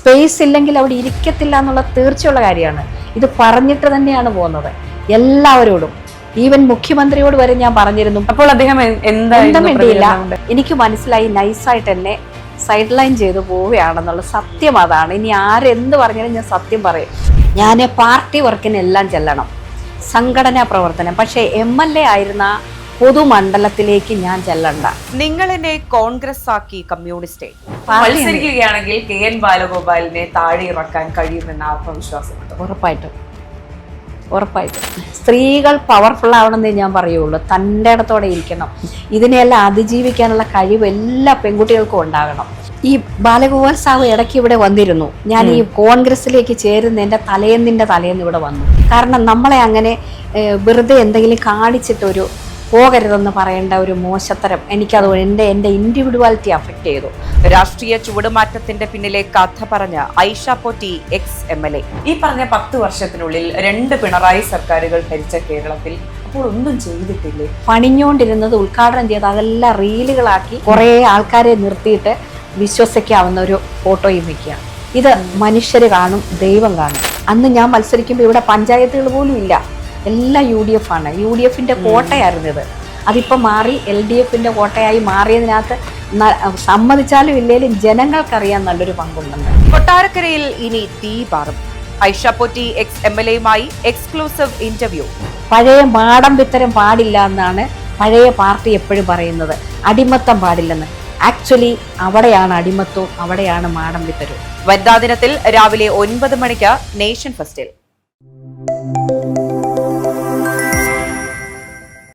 Space ഇല്ലെങ്കിൽ അവിടെ ഇരിക്കത്തില്ല എന്നുള്ള തീർച്ചയുള്ള കാര്യമാണ്. ഇത് പറഞ്ഞിട്ട് തന്നെയാണ് പോകുന്നത് എല്ലാവരോടും. ഈവൻ മുഖ്യമന്ത്രിയോട് വരെ ഞാൻ പറഞ്ഞിരുന്നു. അപ്പോൾ അദ്ദേഹം എന്താ വേണ്ടിയില്ല, എനിക്ക് മനസ്സിലായി, നൈസായിട്ട് എന്നെ സൈഡ് ലൈൻ ചെയ്തു പോവുകയാണെന്നുള്ള സത്യം അതാണ്. ഇനി ആരെന്ത് പറഞ്ഞാലും ഞാൻ സത്യം പറയും. ഞാൻ പാർട്ടി വർക്കിനെല്ലാം ചെല്ലണം, സംഘടനാ പ്രവർത്തനം. പക്ഷേ MLA ആയിരുന്ന പൊതുമണ്ഡലത്തിലേക്ക് ഞാൻ ചെല്ലണ്ട. നിങ്ങൾ എന്നെ കോൺഗ്രസ് ആക്കി കമ്മ്യൂണിസ്റ്റ് മത്സരിക്കുകയാണെങ്കിൽ KN ബാലഗോപാലിനെ താഴെ ഇറക്കാൻ കഴിയുമെന്ന ആത്മവിശ്വാസമുണ്ട്. ഉറപ്പായിട്ടും സ്ത്രീകൾ പവർഫുൾ ആവണമെന്നേ ഞാൻ പറയുള്ളൂ. തൻ്റെ ഇടത്തോടെ ഇരിക്കണം. ഇതിനെല്ലാം അതിജീവിക്കാനുള്ള കഴിവ് എല്ലാ പെൺകുട്ടികൾക്കും ഉണ്ടാകണം. ഈ ബാലഗോപാൽ സാഹു ഇടയ്ക്ക് ഇവിടെ വന്നിരുന്നു. ഞാൻ ഈ കോൺഗ്രസിലേക്ക് ചേരുന്നതിൻ്റെ തലേന്നിൻ്റെ തലേന്ന് ഇവിടെ വന്നു. കാരണം നമ്മളെ അങ്ങനെ വെറുതെ എന്തെങ്കിലും കാണിച്ചിട്ടൊരു പോകരുതെന്ന് പറയേണ്ട ഒരു മോശത്തരം എനിക്കത് എൻ്റെ ഇൻഡിവിജ്വാലിറ്റി അഫക്റ്റ് ചെയ്തു. രാഷ്ട്രീയ ചുവടുമാറ്റത്തിന്റെ പിന്നിലെ കഥ പറഞ്ഞ ഐഷ പോറ്റി ex-MLA. ഈ പറഞ്ഞ 10 വർഷത്തിനുള്ളിൽ 2 പിണറായി സർക്കാരുകൾ ഭരിച്ച കേരളത്തിൽ അപ്പോൾ ഒന്നും ചെയ്തിട്ടില്ലേ? പണിഞ്ഞുകൊണ്ടിരുന്നത് ഉദ്ഘാടനം ചെയ്ത് അതെല്ലാം റീലുകളാക്കി കുറേ ആൾക്കാരെ നിർത്തിയിട്ട് വിശ്വസിക്കാവുന്ന ഒരു ഫോട്ടോയും വയ്ക്കുക. ഇത് മനുഷ്യർ കാണും, ദൈവം കാണും. അന്ന് ഞാൻ മത്സരിക്കുമ്പോൾ ഇവിടെ പഞ്ചായത്തുകൾ പോലും ഇല്ല, എല്ലാം UDF ആണ്. UDFന്റെ കോട്ടയായിരുന്നു ഇത്. അതിപ്പോൾ മാറി LDFന്റെ കോട്ടയായി മാറിയതിനകത്ത് സമ്മതിച്ചാലും ഇല്ലേലും ജനങ്ങൾക്കറിയാൻ നല്ലൊരു പങ്കുണ്ടെന്ന്. കൊട്ടാരക്കരയിൽ ഇനി തീ പാറും. ഐഷ പോറ്റി ex-MLAയുമായി എക്സ്ക്ലൂസീവ് ഇന്റർവ്യൂ. പഴയ മാടം വിത്തരം പാടില്ല എന്നാണ് പഴയ പാർട്ടി എപ്പോഴും പറയുന്നത്. അടിമത്തം പാടില്ലെന്ന്. ആക്ച്വലി അവിടെയാണ് അടിമത്വവും, അവിടെയാണ് മാടം വിത്തരവും. വനിതാ ദിനത്തിൽ രാവിലെ 9 മണിക്ക് നേഷൻ ഫസ്റ്റിൽ.